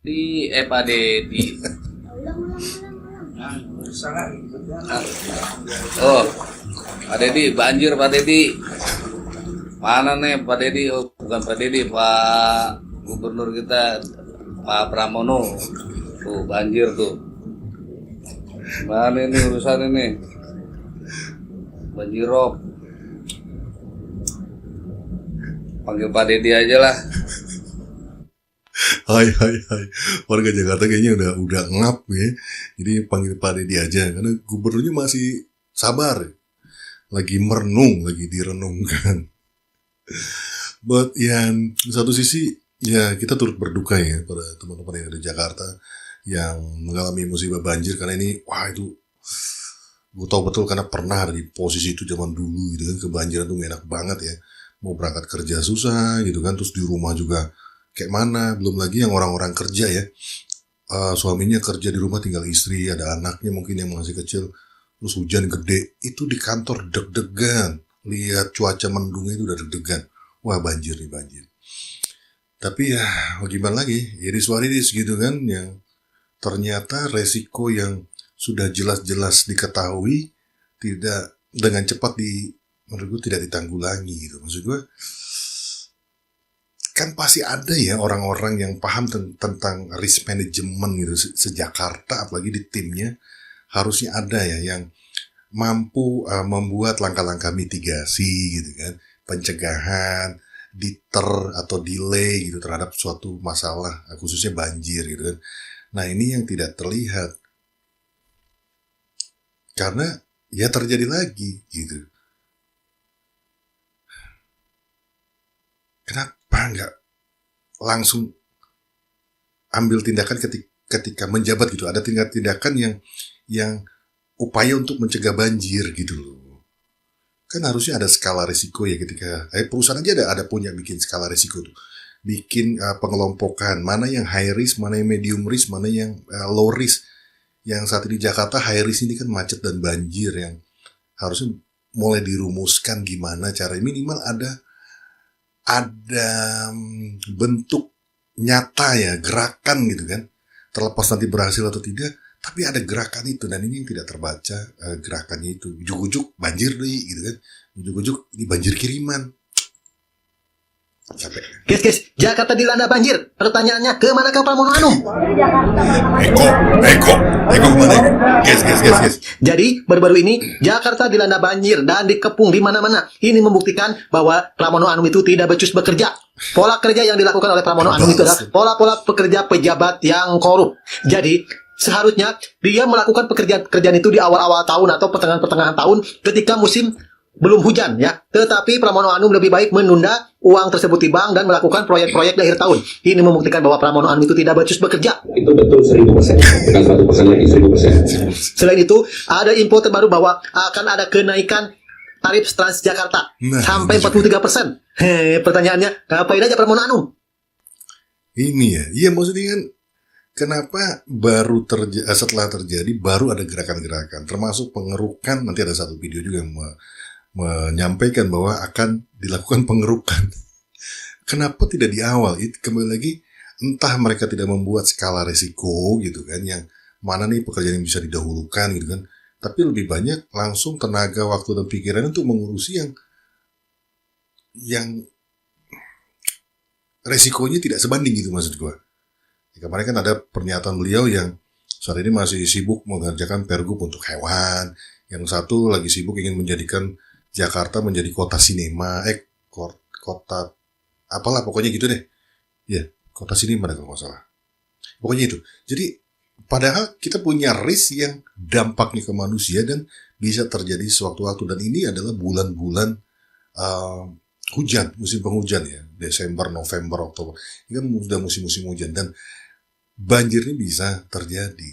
Pak Dedi. Oh, Pak Dedi, banjir Pak Dedi. Mana nih Pak Dedi? Oh, bukan Pak Dedi, Pak Gubernur kita, Pak Pramono. Tuh, banjir tuh. Mana ini urusan ini? Banjirop. Panggil Pak Dedi aja lah. Hai hai hai, warga Jakarta kayaknya udah ngap ya. Jadi panggil Pak Dedi aja karena gubernurnya masih sabar, lagi merenung, lagi direnungkan. Buat yang satu sisi ya kita turut berduka ya pada teman-teman yang ada di Jakarta yang mengalami musibah banjir, karena ini wah itu gue tahu betul karena pernah ada di posisi itu zaman dulu gitu kan. Kebanjiran tuh gak enak banget ya, mau berangkat kerja susah gitu kan, terus di rumah juga kayak mana. Belum lagi yang orang-orang kerja ya, suaminya kerja di rumah tinggal istri, ada anaknya mungkin yang masih kecil, terus hujan gede, itu di kantor deg-degan, lihat cuaca mendung itu udah deg-degan, wah banjir nih banjir. Tapi ya gimana lagi, iris waris gitu kan, yang ternyata resiko yang sudah jelas-jelas diketahui tidak dengan cepat menurut gue tidak ditanggulangi gitu. Maksud gue kan pasti ada ya orang-orang yang paham tentang risk management gitu sejakarta, apalagi di timnya harusnya ada ya yang mampu membuat langkah-langkah mitigasi gitu kan, pencegahan, deter atau delay gitu terhadap suatu masalah khususnya banjir gitu kan. Nah ini yang tidak terlihat karena ya terjadi lagi gitu. Kenapa nggak langsung ambil tindakan ketika menjabat gitu? Ada tindakan yang upaya untuk mencegah banjir gitu loh. Kan harusnya ada skala risiko ya ketika perusahaan aja ada punya bikin skala risiko tuh. Bikin pengelompokan, mana yang high risk, mana yang medium risk, mana yang low risk. Yang saat ini Jakarta high risk ini kan macet dan banjir, yang harusnya mulai dirumuskan gimana cara minimal ada bentuk nyata ya, gerakan gitu kan. Terlepas nanti berhasil atau tidak, tapi ada gerakan itu, dan ini yang tidak terbaca gerakannya itu. Ujuk-ujuk banjir deh gitu kan. Ujuk-ujuk ini banjir kiriman. Capek. Guys, Jakarta dilanda banjir. Pertanyaannya, ke mana Kang Pramono Anung? Eko kemana? Guys. Jadi, baru-baru ini Jakarta dilanda banjir dan dikepung di mana-mana. Ini membuktikan bahwa Pramono Anung itu tidak becus bekerja. Pola kerja yang dilakukan oleh Pramono Anung itu adalah pola-pola pekerja pejabat yang korup. Jadi, seharusnya dia melakukan pekerjaan itu di awal-awal tahun atau pertengahan-pertengahan tahun ketika musim belum hujan ya. Tetapi Pramono Anung lebih baik menunda uang tersebut di bank dan melakukan proyek-proyek di akhir tahun. Ini membuktikan bahwa Pramono Anung itu tidak becus bekerja. Itu betul 1000%, bukan 100% lagi, 1000%. Selain itu, ada info terbaru bahwa akan ada kenaikan tarif Transjakarta sampai 43%. Pertanyaannya, ngapain aja Pramono Anung? Ini ya, iya maksudnya kan kenapa baru setelah terjadi baru ada gerakan-gerakan, termasuk pengerukan. Nanti ada satu video juga yang menyampaikan bahwa akan dilakukan pengerukan. Kenapa tidak di awal? Kembali lagi, entah mereka tidak membuat skala resiko gitu kan, yang mana nih pekerjaan yang bisa didahulukan gitu kan, tapi lebih banyak langsung tenaga, waktu dan pikiran untuk mengurusi yang resikonya tidak sebanding gitu maksud gue. Kemarin kan ada pernyataan beliau yang saat ini masih sibuk mengerjakan pergub untuk hewan, yang satu lagi sibuk ingin menjadikan Jakarta menjadi kota sinema, kota apalah pokoknya gitu deh. Ya, kota sinema kalau nggak salah. Pokoknya itu. Jadi padahal kita punya risk yang dampaknya ke manusia dan bisa terjadi sewaktu-waktu, dan ini adalah bulan-bulan hujan, musim penghujan ya, Desember, November, Oktober. Ini kan sudah musim-musim hujan dan banjir ini bisa terjadi.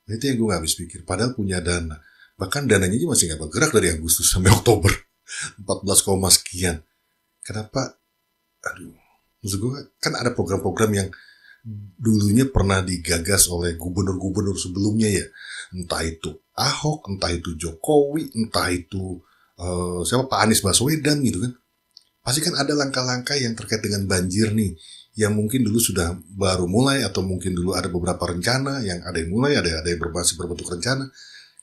Nah, itu yang gue gak habis pikir. Padahal punya dana. Bahkan dananya aja masih gak bergerak dari Agustus sampai Oktober. 14, sekian. Kenapa? Aduh. Maksud gue kan ada program-program yang dulunya pernah digagas oleh gubernur-gubernur sebelumnya ya. Entah itu Ahok, entah itu Jokowi, entah itu Pak Anies Baswedan gitu kan. Pasti kan ada langkah-langkah yang terkait dengan banjir nih, yang mungkin dulu sudah baru mulai, atau mungkin dulu ada beberapa rencana yang ada yang mulai, ada yang masih berbentuk rencana.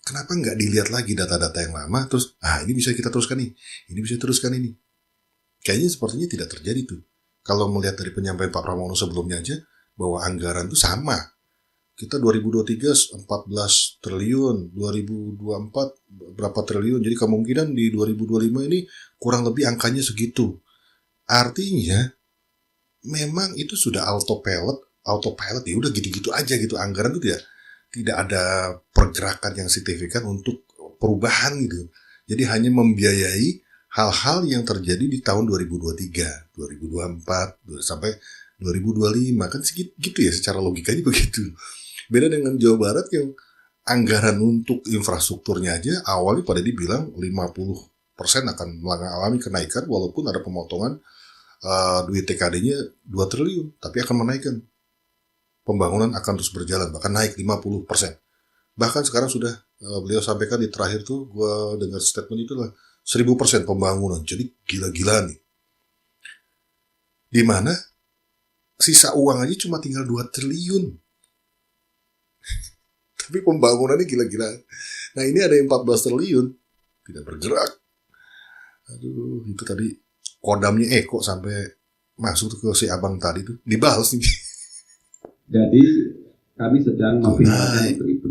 Kenapa nggak dilihat lagi data-data yang lama, terus ini bisa kita teruskan nih, ini bisa teruskan ini. Kayaknya sepertinya tidak terjadi tuh. Kalau melihat dari penyampaian Pak Pramono sebelumnya aja, bahwa anggaran tuh sama. Kita 2023 14 triliun, 2024 berapa triliun, jadi kemungkinan di 2025 ini kurang lebih angkanya segitu. Artinya, memang itu sudah autopilot ya udah gitu-gitu aja gitu, anggaran itu tidak ada pergerakan yang signifikan untuk perubahan gitu. Jadi hanya membiayai hal-hal yang terjadi di tahun 2023, 2024, sampai 2025 kan segitu ya, secara logikanya begitu. Beda dengan Jawa Barat yang anggaran untuk infrastrukturnya aja awalnya pada dibilang 50% akan mengalami kenaikan walaupun ada pemotongan duit TKD-nya 2 triliun, tapi akan menaikkan. Pembangunan akan terus berjalan, bahkan naik 50%. Bahkan sekarang sudah beliau sampaikan di terakhir tuh, gue dengar statement itu lah 1000% pembangunan. Jadi gila-gila nih. Dimana sisa uang aja cuma tinggal 2 triliun. Tapi pembangunannya gila-gila. Nah ini ada yang 14 triliun. Tidak bergerak. Aduh, itu tadi kodamnya Eko sampai masuk ke si abang tadi tuh. Dibales nih. Jadi kami sedang memperhatikan untuk itu.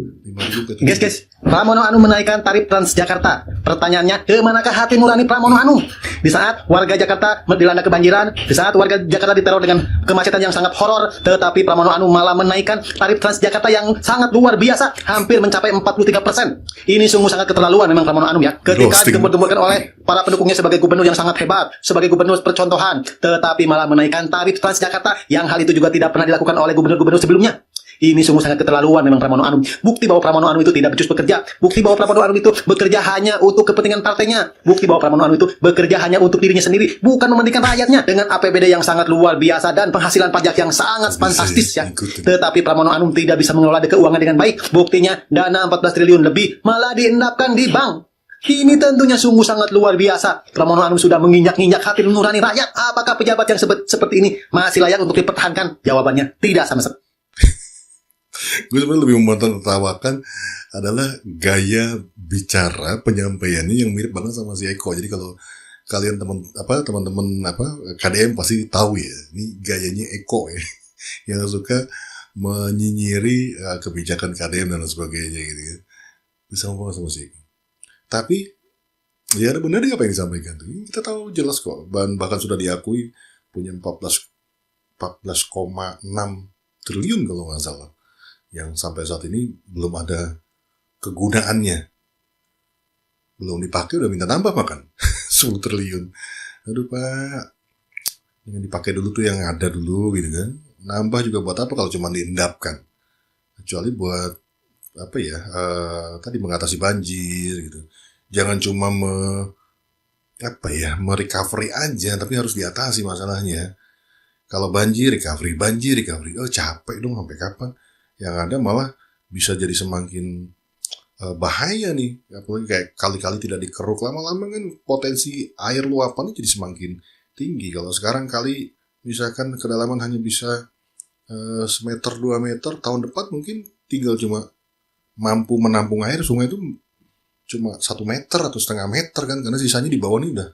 Guys, Pramono Anum menaikkan tarif Transjakarta. Pertanyaannya, ke manakah hati nurani Pramono Anum? Di saat warga Jakarta dilanda kebanjiran, di saat warga Jakarta diteror dengan kemacetan yang sangat horor, tetapi Pramono Anum malah menaikkan tarif Transjakarta yang sangat luar biasa, hampir mencapai 43%. Ini sungguh sangat keterlaluan memang Pramono Anum ya. Ketika digembur-gemburkan oleh para pendukungnya sebagai gubernur yang sangat hebat, sebagai gubernur percontohan, tetapi malah menaikkan tarif Transjakarta yang hal itu juga tidak pernah dilakukan oleh gubernur-gubernur sebelumnya. Ini sungguh sangat keterlaluan memang Pramono Anum. Bukti bahwa Pramono Anum itu tidak becus bekerja. Bukti bahwa Pramono Anum itu bekerja hanya untuk kepentingan partainya. Bukti bahwa Pramono Anum itu bekerja hanya untuk dirinya sendiri, bukan mementingkan rakyatnya dengan APBD yang sangat luar biasa dan penghasilan pajak yang sangat fantastis ya. Tetapi Pramono Anum tidak bisa mengelola keuangan dengan baik. Buktinya dana 14 triliun lebih malah diendapkan di bank. Ini tentunya sungguh sangat luar biasa. Pramono Anum sudah menginjak-injak hati nurani rakyat. Apakah pejabat yang seperti ini masih layak untuk dipertahankan? Jawabannya tidak sama sekali. Gue sebenarnya lebih tertawakan adalah gaya bicara penyampaiannya yang mirip banget sama si Eko. Jadi kalau kalian teman-teman KDM pasti tahu ya, ini gayanya Eko ya, yang suka menyinyiri kebijakan KDM dan sebagainya gitu ya. Bisa ngomong sama si Eko. Tapi ya ada benar apa yang disampaikan tuh. Kita tahu jelas kok, bahkan sudah diakui punya 14,6 triliun kalau nggak salah, yang sampai saat ini belum ada kegunaannya, belum dipakai udah minta tambah makan 10 triliun. Aduh Pak, yang dipakai dulu tuh yang ada dulu gitu kan. Nambah juga buat apa kalau cuma diendapkan, kecuali buat tadi mengatasi banjir gitu. Jangan cuma merecovery aja, tapi harus diatasi masalahnya. Kalau banjir recovery, capek dong sampai kapan? Yang ada malah bisa jadi semakin bahaya nih. Apalagi kayak kali-kali tidak dikeruk, lama-lama kan potensi air luapannya jadi semakin tinggi. Kalau sekarang kali misalkan kedalaman hanya bisa semeter 2 meter, tahun depan mungkin tinggal cuma mampu menampung air sungai itu cuma 1 meter atau setengah meter kan, karena sisanya di bawah ini udah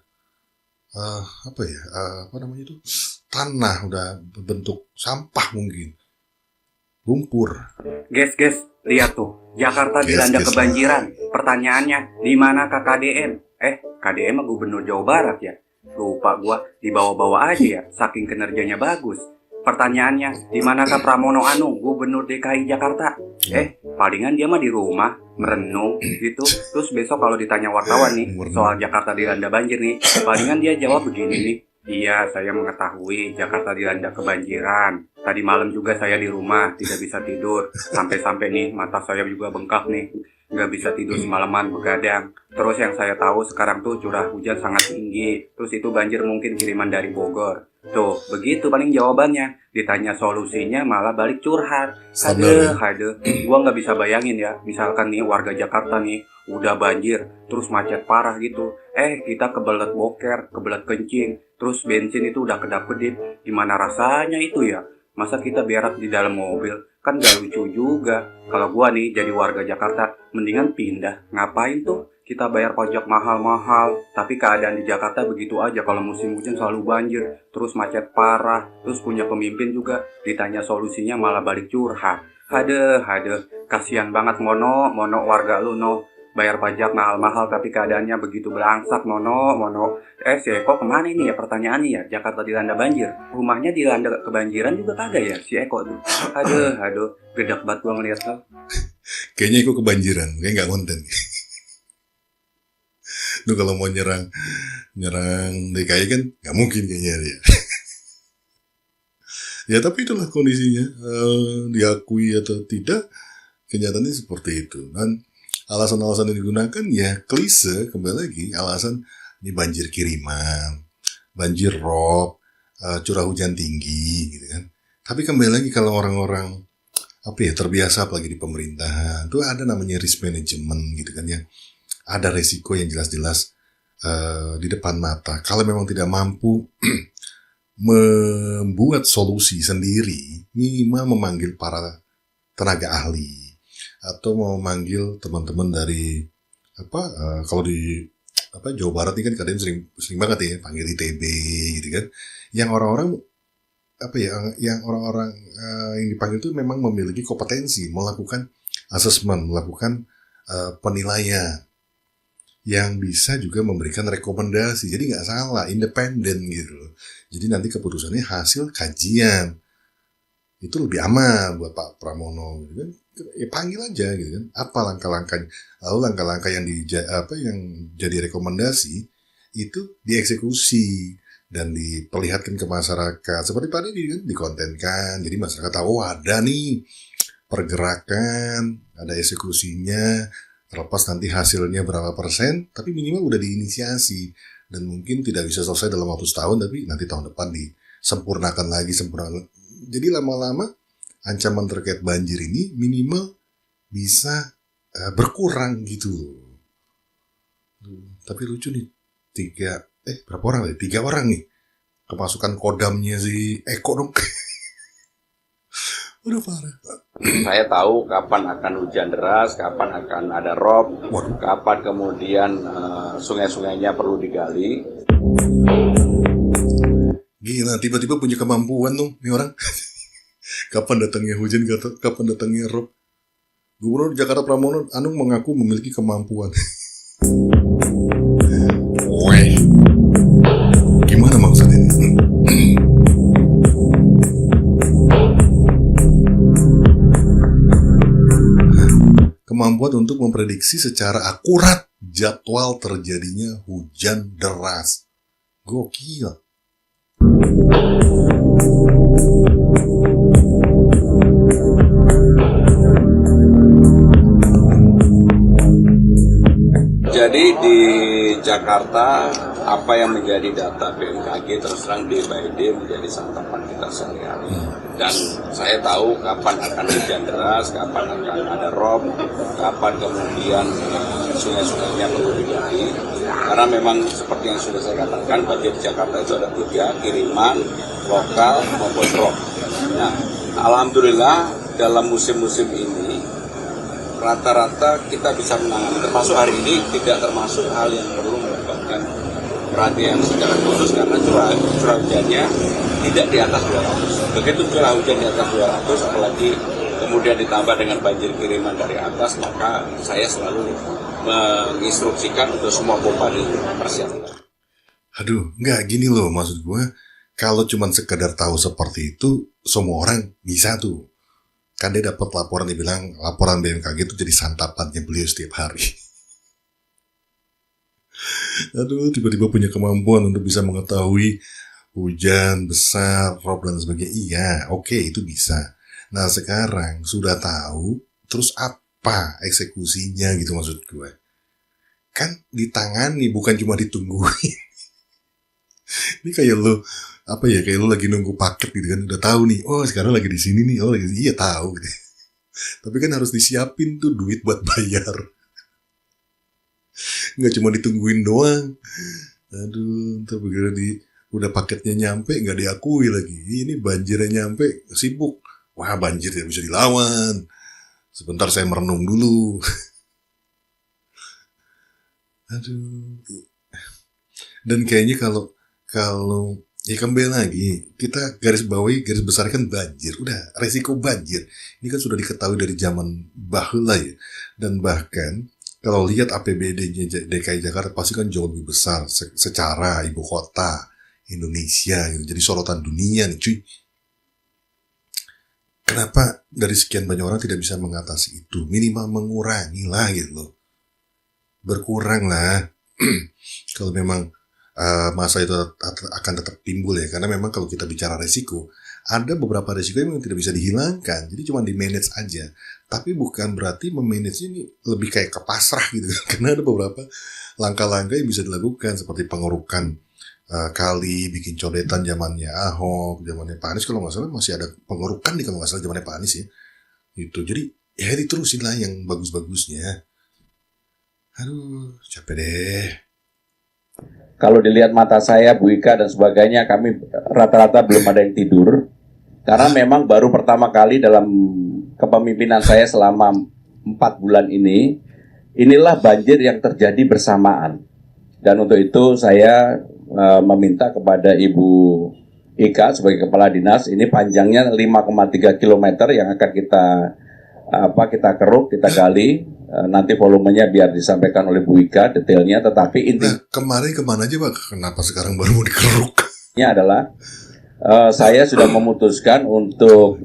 tanah, udah berbentuk sampah mungkin, lumpur. Guys, lihat tuh, Jakarta dilanda kebanjiran. Pertanyaannya, di mana KDM? KDM mah Gubernur Jawa Barat ya. Lupa gua, dibawa-bawa aja ya, saking kinerjanya bagus. Pertanyaannya, di manakah Pramono Anum, Gubernur DKI Jakarta? Palingan dia mah di rumah, merenung gitu. Terus besok kalau ditanya wartawan nih, soal Jakarta dilanda banjir nih, palingan dia jawab begini nih. Iya, saya mengetahui Jakarta dilanda kebanjiran. Tadi malam juga saya di rumah, tidak bisa tidur. Sampai-sampai nih, mata saya juga bengkak nih. Nggak bisa tidur semalaman, begadang. Terus yang saya tahu sekarang tuh curah hujan sangat tinggi. Terus itu banjir mungkin kiriman dari Bogor. Tuh, begitu paling jawabannya. Ditanya solusinya malah balik curhat. Haduh. Gua nggak bisa bayangin ya. Misalkan nih warga Jakarta nih, udah banjir, terus macet parah gitu. Kita kebelet boker, kebelet kencing. terus bensin itu udah kedap-kedip. Gimana rasanya itu ya? Masa kita berak di dalam mobil? Kan gak lucu juga. Kalau gua nih jadi warga Jakarta, mendingan pindah. Ngapain tuh kita bayar pajak mahal-mahal? Tapi keadaan di Jakarta begitu aja. Kalau musim hujan selalu banjir, terus macet parah, terus punya pemimpin juga ditanya solusinya malah balik curhat. Aduh, kasihan banget Mono warga lu no. Bayar pajak mahal-mahal tapi keadaannya begitu belangsak Mono. Si Eko kemana ini ya pertanyaannya ya? Jakarta dilanda banjir. Rumahnya dilanda kebanjiran juga kagak ya si Eko tuh? Aduh, gedak banget gua ngeliat lo. Kayaknya Eko kebanjiran, kayak nggak konten. Lu kalau mau nyerang DKI kan nggak mungkin kayaknya dia. Ya tapi itulah kondisinya, diakui atau tidak, kenyataannya seperti itu. Dan alasan-alasan yang digunakan ya klise, kembali lagi alasan ini banjir kiriman, banjir rob, curah hujan tinggi gitu kan. Tapi kembali lagi kalau orang-orang terbiasa apalagi di pemerintahan, itu ada namanya risk management gitu kan ya. Ada resiko yang jelas-jelas di depan mata. Kalau memang tidak mampu membuat solusi sendiri, minimal memanggil para tenaga ahli atau memanggil teman-teman dari kalau di Jawa Barat ini kan kadang sering banget ya panggil ITB gitu kan, yang orang-orang yang orang-orang yang dipanggil itu memang memiliki kompetensi melakukan asesmen, melakukan penilaian yang bisa juga memberikan rekomendasi. Jadi nggak salah, independen gitu loh. Jadi nanti keputusannya hasil kajian. Itu lebih aman buat Pak Pramono gitu kan. Ya panggil aja gitu kan. Apa langkah-langkahnya? Lalu langkah-langkah yang yang jadi rekomendasi itu dieksekusi dan diperlihatkan ke masyarakat. Seperti Pak Deddy kan dikontenkan. Jadi masyarakat tahu ada nih pergerakan, ada eksekusinya. Terlepas nanti hasilnya berapa persen, tapi minimal udah diinisiasi. Dan mungkin tidak bisa selesai dalam waktu setahun, tapi nanti tahun depan disempurnakan lagi. Jadi lama-lama ancaman terkait banjir ini minimal bisa berkurang gitu. Tapi lucu nih, berapa orang? 3 orang nih. Kemasukan kodamnya si Eko dong. Udah parah. Saya tahu kapan akan hujan deras, kapan akan ada rob, kapan kemudian sungai-sungainya perlu digali. Gila, tiba-tiba punya kemampuan dong nih orang. Kapan datangnya hujan, kapan datangnya rob. Gubernur Jakarta Pramono Anung mengaku memiliki kemampuan. Weh, gimana maksudnya ini? Kemampuan untuk memprediksi secara akurat jadwal terjadinya hujan deras. Gokil. Jadi di Jakarta, apa yang menjadi data BMKG terus terang day by day menjadi santapan kita sehari-hari. Dan saya tahu kapan akan hujan deras, kapan akan ada rob, kapan kemudian sungai-sungainya perlu digali. Karena memang seperti yang sudah saya katakan, banjir di Jakarta itu ada 3, kiriman, lokal maupun rob. Nah, alhamdulillah dalam musim-musim ini rata-rata kita bisa menangani, termasuk hari ini tidak termasuk hal yang perlu mendapatkan perhatian secara khusus karena curah hujannya tidak di atas 200. Begitu curah hujan di atas 200, apalagi kemudian ditambah dengan banjir kiriman dari atas, maka saya selalu menginstruksikan untuk semua pompa dipersiapkan. Aduh, nggak gini loh maksud gue. Kalau cuma sekedar tahu seperti itu, semua orang bisa tuh. Kan dia dapat laporan, dibilang laporan BMKG itu jadi santapannya beliau setiap hari. Aduh, tiba-tiba punya kemampuan untuk bisa mengetahui hujan besar, rob dan sebagainya. Iya, oke, itu bisa. Nah, sekarang sudah tahu, terus apa eksekusinya gitu maksud gue. Kan ditangani, bukan cuma ditungguin. Ini kayak lo, kayak lo lagi nunggu paket gitu kan, udah tahu nih, oh sekarang lagi di sini nih, iya tahu gitu. Tapi kan harus disiapin tuh duit buat bayar. Nggak cuma ditungguin doang. Aduh, ntar begitu Udah paketnya nyampe nggak diakui lagi. Ini banjirnya nyampe sibuk. Wah, banjir tidak bisa dilawan. Sebentar saya merenung dulu. Aduh. Dan kayaknya kalau ya kembali lagi, kita garis bawahi, garis besarkan banjir. Udah, resiko banjir. Ini kan sudah diketahui dari zaman bahula ya. Dan bahkan kalau lihat APBD-nya DKI Jakarta pasti kan jauh lebih besar secara ibu kota Indonesia gitu. Jadi sorotan dunia nih cuy. Kenapa dari sekian banyak orang tidak bisa mengatasi itu? Minimal mengurangi lah gitu loh. Berkurang lah. Kalau memang masa itu akan tetap timbul ya. Karena memang kalau kita bicara resiko, ada beberapa resiko yang tidak bisa dihilangkan. Jadi cuma di-manage aja. Tapi bukan berarti memanage ini lebih kayak ke pasrah gitu. Karena ada beberapa langkah-langkah yang bisa dilakukan. Seperti pengerukan kali, bikin codetan zamannya Ahok, zamannya Pak Anies. Kalau nggak salah masih ada pengerukan nih kalau nggak salah zamannya Pak Anies ya. Gitu. Jadi ya diterusin lah yang bagus-bagusnya. Aduh, capek deh. Kalau dilihat mata saya, Bu Ika dan sebagainya, kami rata-rata belum ada yang tidur. Karena memang baru pertama kali dalam kepemimpinan saya selama 4 bulan ini, inilah banjir yang terjadi bersamaan. Dan untuk itu saya meminta kepada Ibu Ika sebagai Kepala Dinas, ini panjangnya 5,3 km yang akan kita keruk, kita gali. Nanti volumenya biar disampaikan oleh Bu Ika detailnya, tetapi intinya kemarin kemana aja Pak? Kenapa sekarang baru mau dikeruk? Adalah saya sudah memutuskan untuk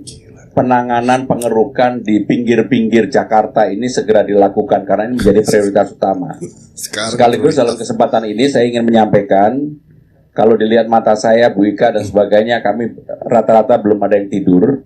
penanganan pengerukan di pinggir-pinggir Jakarta ini segera dilakukan karena ini menjadi prioritas utama. Sekaligus dalam kesempatan ini saya ingin menyampaikan, kalau dilihat mata saya, Bu Ika dan sebagainya, kami rata-rata belum ada yang tidur.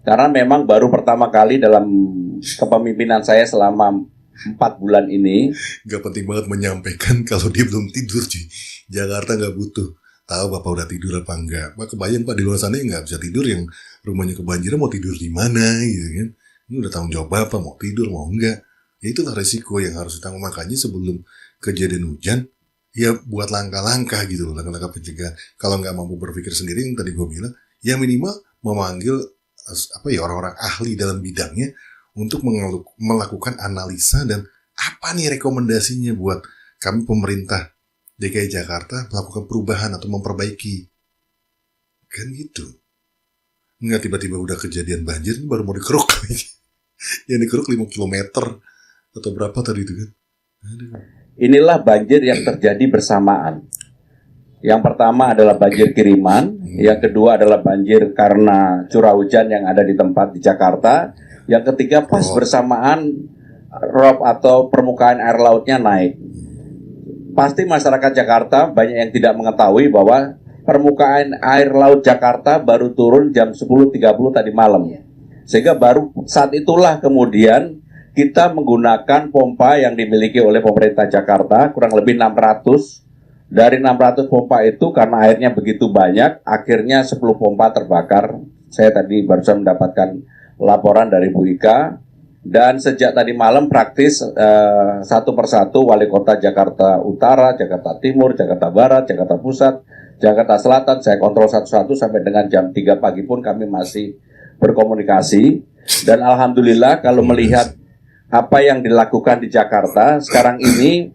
Karena memang baru pertama kali dalam kepemimpinan saya selama 4 bulan ini. Gak penting banget menyampaikan kalau dia belum tidur cuy. Jakarta gak butuh tahu Bapak udah tidur apa enggak. Pak kebayang Pak di luar sana yang gak bisa tidur, yang rumahnya kebanjiran mau tidur di mana gitu kan. Ini udah tanggung jawab Bapak mau tidur mau enggak. Ya itulah resiko yang harus ditanggung. Makanya sebelum kejadian hujan, ya buat langkah-langkah gitu loh, langkah-langkah pencegahan. Kalau nggak mampu berpikir sendiri yang tadi gue bilang, ya minimal memanggil orang-orang ahli dalam bidangnya untuk melakukan analisa dan apa nih rekomendasinya buat kami pemerintah DKI Jakarta melakukan perubahan atau memperbaiki. Kan gitu. Nggak tiba-tiba udah kejadian banjir baru mau dikeruk. Yang dikeruk 5 km atau berapa tadi itu kan. Aduh. Inilah banjir yang terjadi bersamaan. Yang pertama adalah banjir kiriman, yang kedua adalah banjir karena curah hujan yang ada di tempat di Jakarta, yang ketiga pas bersamaan rob atau permukaan air lautnya naik. Pasti masyarakat Jakarta banyak yang tidak mengetahui bahwa permukaan air laut Jakarta baru turun jam 10.30 tadi malam. Sehingga baru saat itulah kemudian kita menggunakan pompa yang dimiliki oleh pemerintah Jakarta, kurang lebih 600. Dari 600 pompa itu karena airnya begitu banyak, akhirnya 10 pompa terbakar. Saya tadi barusan mendapatkan laporan dari Bu Ika. Dan sejak tadi malam praktis satu persatu wali kota Jakarta Utara, Jakarta Timur, Jakarta Barat, Jakarta Pusat, Jakarta Selatan, saya kontrol satu-satu sampai dengan jam 3 pagi pun kami masih berkomunikasi. Dan alhamdulillah kalau melihat apa yang dilakukan di Jakarta, sekarang ini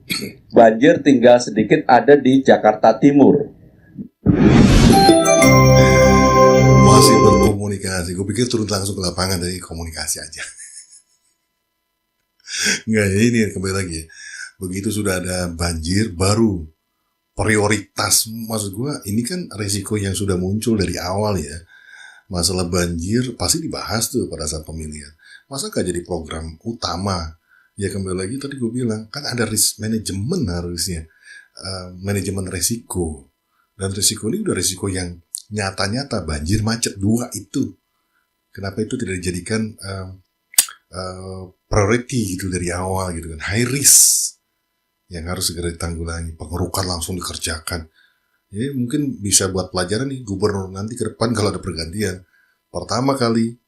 banjir tinggal sedikit ada di Jakarta Timur. Masih berkomunikasi. Gue pikir turun langsung ke lapangan dari komunikasi aja. Enggak ya, ini kembali lagi ya. Begitu sudah ada banjir, baru prioritas. Maksud gue, ini kan resiko yang sudah muncul dari awal ya. Masalah banjir pasti dibahas tuh pada saat pemilihan. Masa gak jadi program utama? Ya kembali lagi tadi gue bilang, kan ada risk management harusnya. Manajemen resiko. Dan resiko ini udah resiko yang nyata-nyata, banjir macet 2 itu. Kenapa itu tidak dijadikan priority gitu dari awal gitu kan. High risk yang harus segera ditanggulangi. Pengerukan langsung dikerjakan. Ya mungkin bisa buat pelajaran nih gubernur nanti ke depan kalau ada pergantian. Pertama kali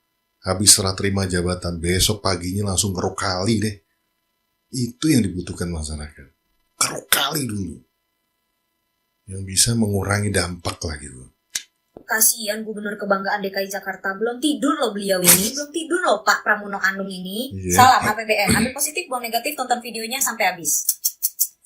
habis serah terima jabatan, besok paginya langsung keruk kali deh. Itu yang dibutuhkan masyarakat. Keruk kali dulu. yang bisa mengurangi dampak lah gitu. Kasihan Gubernur Kebanggaan DKI Jakarta, belum tidur loh beliau ini, belum tidur loh Pak Pramono Anung ini. Iya. Salam APBN, ambil positif, buang negatif, tonton videonya sampai habis.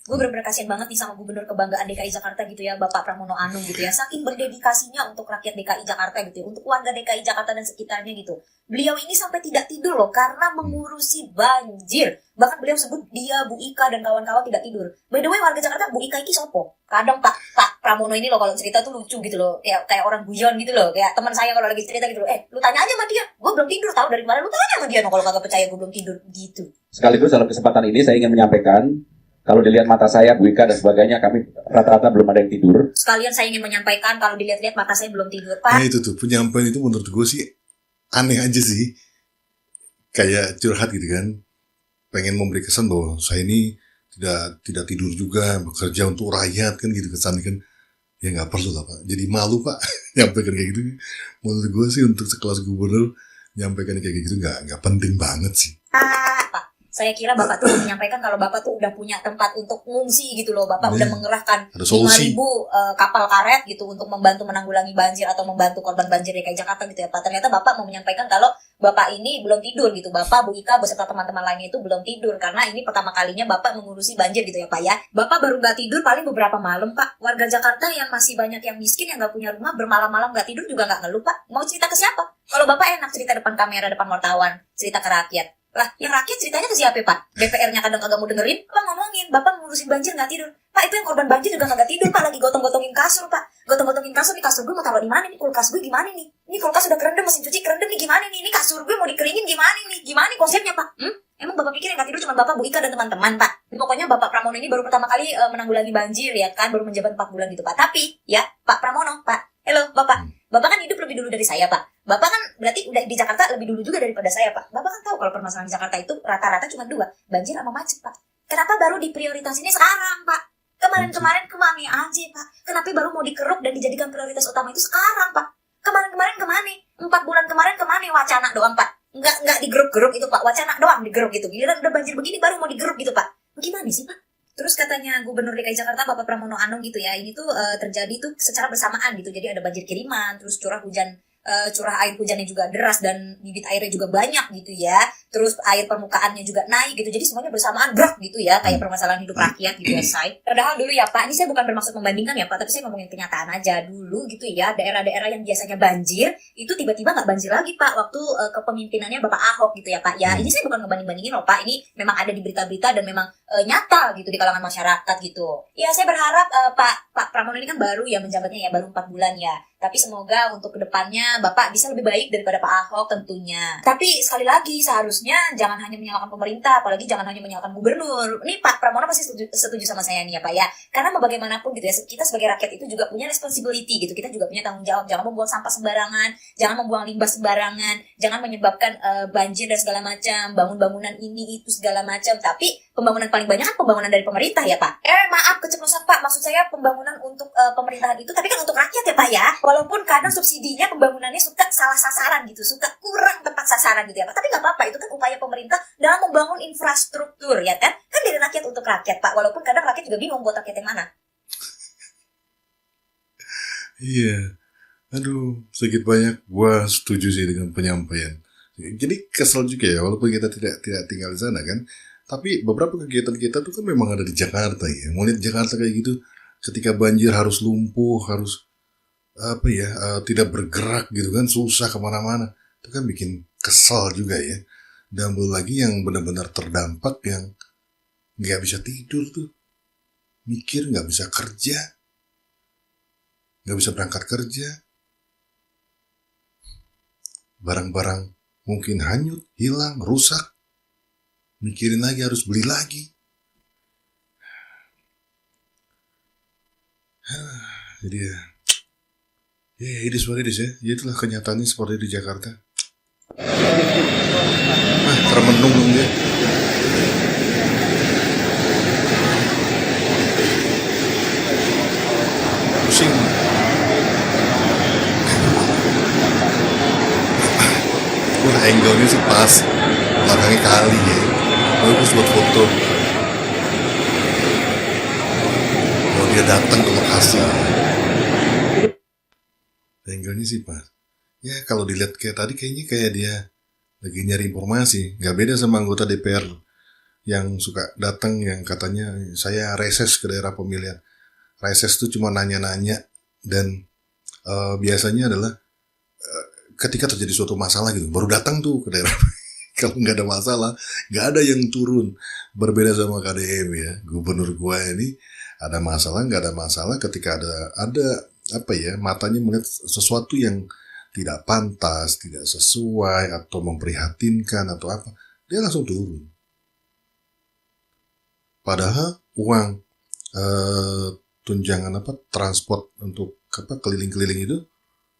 Gue bener-bener kasihan banget nih sama Gubernur Kebanggaan DKI Jakarta gitu ya, Bapak Pramono Anung gitu ya. Saking berdedikasinya untuk rakyat DKI Jakarta gitu ya, untuk warga DKI Jakarta dan sekitarnya gitu. Beliau ini sampai tidak tidur loh karena mengurusi banjir. Bahkan beliau sebut dia, Bu Ika dan kawan-kawan tidak tidur. By the way, warga Jakarta, Bu Ika ini sopo? Kadang Pak Pramono ini loh kalau cerita tuh lucu gitu loh, kayak orang guyon gitu loh, kayak teman saya kalau lagi cerita gitu loh. Lu tanya aja sama dia, gue belum tidur, tahu dari mana? Lu tanya sama dia no, kalau kagak percaya gue belum tidur gitu. Sekaligus dalam kesempatan ini saya ingin menyampaikan, kalau dilihat mata saya, Bu Ika dan sebagainya, kami rata-rata belum ada yang tidur. Sekalian saya ingin menyampaikan kalau dilihat-lihat mata saya belum tidur, Pak. Nah itu tuh, penyampaian itu menurut gue sih aneh aja sih. Kayak curhat gitu kan. Pengen memberi kesan bahwa saya ini tidak tidur juga, bekerja untuk rakyat kan gitu kesannya kan. Ya nggak perlu lah Pak. Jadi malu Pak nyampaikan kayak gitu. Menurut gue sih untuk sekelas gubernur nyampaikan kayak gitu nggak penting banget sih. Pak, saya kira Bapak tuh menyampaikan kalau Bapak tuh udah punya tempat untuk ngungsi gitu loh. Bapak udah mengerahkan ada solusi. 5.000 kapal karet gitu untuk membantu menanggulangi banjir atau membantu korban banjir DKI Jakarta gitu ya Pak. Ternyata Bapak mau menyampaikan kalau Bapak ini belum tidur gitu. Bapak, Bu Ika beserta teman-teman lainnya itu belum tidur karena ini pertama kalinya Bapak mengurusi banjir gitu ya Pak ya. Bapak baru nggak tidur paling beberapa malam Pak. Warga Jakarta yang masih banyak yang miskin yang nggak punya rumah bermalam-malam nggak tidur juga nggak ngeluh Pak. Mau cerita ke siapa? Kalau Bapak enak cerita depan kamera, depan wartawan, cerita ke rakyat. Lah, yang rakyat ceritanya ke siapa, Pak? DPR-nya kadang kagak mau dengerin, Pak ngomongin, Bapak ngurusin banjir nggak tidur. Pak, itu yang korban banjir juga kagak tidur, Pak. Lagi gotong-gotongin kasur, Pak. Gotong-gotongin kasur, nih kasur gue mau taruh di mana nih? Kulkas gue gimana nih? Ini kulkas udah kerendam, mesin cuci kerendam nih gimana nih? Ini kasur gue mau dikeringin gimana nih? Gimana nih konsepnya, Pak? Emang Bapak pikir yang nggak tidur cuma Bapak, Bu Ika, dan teman-teman, Pak? Pokoknya Bapak Pramono ini baru pertama kali menanggulangi banjir, ya kan? Baru menjabat 4 bulan gitu, Pak. Tapi, ya, Pak Pramono, Pak. Halo, Bapak. Bapak kan hidup lebih dulu dari saya, Pak. Bapak kan berarti udah di Jakarta lebih dulu juga daripada saya, Pak. Bapak kan tahu kalau permasalahan di Jakarta itu rata-rata cuma 2, banjir sama macet, Pak. Kenapa baru diprioritasinnya sekarang, Pak? Kemarin-kemarin kemana aja, Pak? Kenapa baru mau dikeruk dan dijadikan prioritas utama itu sekarang, Pak? Kemarin-kemarin kemana? 4 bulan kemarin kemana? Wacana doang, Pak. Enggak digeruk-geruk itu, Pak. Wacana doang digeruk gitu. Giliran udah banjir begini baru mau digeruk gitu, Pak. Bagaimana sih, Pak? Terus katanya Gubernur DKI Jakarta Bapak Pramono Anung gitu ya, ini tuh terjadi tuh secara bersamaan gitu. Jadi ada banjir kiriman, terus curah air hujannya juga deras dan bibit airnya juga banyak gitu ya. Terus air permukaannya juga naik gitu. Jadi semuanya bersamaan brak gitu ya, kayak permasalahan hidup rakyat gitu ya, say. Padahal dulu ya Pak, ini saya bukan bermaksud membandingkan ya Pak, tapi saya ngomongin kenyataan aja dulu gitu ya. Daerah-daerah yang biasanya banjir itu tiba-tiba nggak banjir lagi Pak waktu kepemimpinannya Bapak Ahok gitu ya Pak. Ya ini saya bukan ngebanding-bandingin loh Pak, ini memang ada di berita-berita dan memang nyata gitu di kalangan masyarakat gitu. Ya saya berharap Pak Pramono ini kan baru ya menjabatnya ya, baru 4 bulan ya. Tapi semoga untuk kedepannya Bapak bisa lebih baik daripada Pak Ahok tentunya. Tapi sekali lagi seharusnya jangan hanya menyalahkan pemerintah, apalagi jangan hanya menyalahkan gubernur. Ini Pak Pramono pasti setuju sama saya nih ya Pak ya. Karena mau bagaimanapun gitu ya, kita sebagai rakyat itu juga punya responsibility gitu. Kita juga punya tanggung jawab. Jangan membuang sampah sembarangan, jangan membuang limbah sembarangan, jangan menyebabkan banjir dan segala macam, bangun-bangunan ini itu segala macam. Tapi pembangunan paling banyak kan pembangunan dari pemerintah ya Pak. Maaf keceplosan Pak, maksud saya pembangunan untuk pemerintahan itu, tapi kan untuk rakyat ya Pak ya. Walaupun kadang subsidinya pembangunannya suka salah sasaran gitu, suka kurang tepat sasaran gitu ya Pak. Tapi nggak apa-apa, itu kan upaya pemerintah dalam membangun infrastruktur ya kan. Kan dari rakyat untuk rakyat Pak, walaupun kadang rakyat juga bingung buat rakyat yang mana. Iya. Aduh, sedikit banyak gua setuju sih dengan penyampaian. Jadi kesel juga ya, walaupun kita tidak tinggal di sana kan. Tapi beberapa kegiatan kita tuh kan memang ada di Jakarta ya. Mau lihat Jakarta kayak gitu, ketika banjir harus lumpuh, harus tidak bergerak gitu kan, susah kemana-mana. Itu kan bikin kesel juga ya. Dan belum lagi yang benar-benar terdampak yang nggak bisa tidur tuh, mikir nggak bisa kerja, nggak bisa berangkat kerja, barang-barang mungkin hanyut, hilang, rusak, mikirin lagi harus beli lagi. Jadi ya ini seperti ini ya. Ya itulah kenyataannya seperti di Jakarta. Termenung dia. Pusing. Angle-nya sih pas. Belakangnya kali ya. Bagus buat foto. Kalau di dia datang ke lokasi. Angle-nya sih pas. Ya kalau dilihat kayak tadi kayaknya kayak dia lagi nyari informasi. Gak beda sama anggota DPR yang suka datang yang katanya saya reses ke daerah pemilihan. Reses itu cuma nanya-nanya dan biasanya adalah ketika terjadi suatu masalah gitu baru datang tuh ke daerah. Kalau nggak ada masalah, nggak ada yang turun. Berbeda sama KDM ya, gubernur gua ini ada masalah nggak ada masalah ketika ada apa ya matanya melihat sesuatu yang tidak pantas, tidak sesuai atau memprihatinkan atau apa, dia langsung turun. Padahal uang tunjangan transport untuk keliling-keliling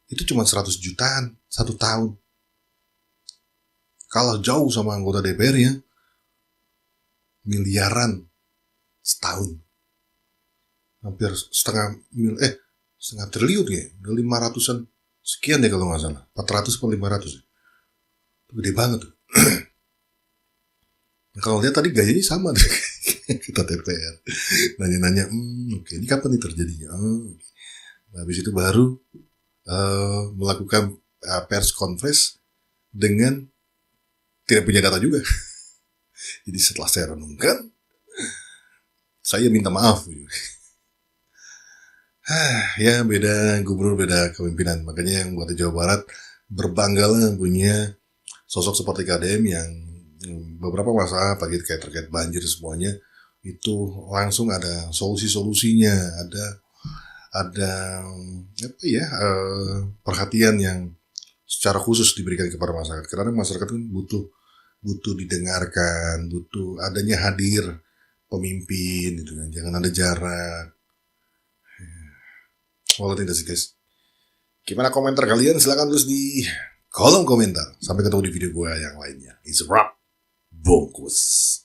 itu cuma 100 jutaan 1 tahun. Kalah jauh sama anggota DPR ya, miliaran setahun. Hampir setengah triliun ya, udah 500-an sekian deh kalau nggak salah, 400 atau 500 ya. Gede banget tuh. Nah, kalau lihat tadi gayanya sama deh kita DPR. Nanya-nanya, oke, ini kapan nih terjadinya? Okay. Nah, habis itu baru melakukan pers conference dengan tidak punya data juga. Jadi setelah saya renungkan, saya minta maaf. Ya beda gubernur, beda kepemimpinan. Makanya yang buat Jawa Barat berbanggalah punya sosok seperti KDM yang beberapa masalah pagi terkait banjir semuanya itu langsung ada solusi-solusinya, ada perhatian yang secara khusus diberikan kepada masyarakat. Karena masyarakat kan butuh didengarkan, butuh adanya hadir pemimpin gitu kan. Jangan ada jarak. Walau tidak sih guys. Gimana komentar kalian? Silahkan tulis di kolom komentar. Sampai ketemu di video gue yang lainnya. It's a wrap. Bungkus.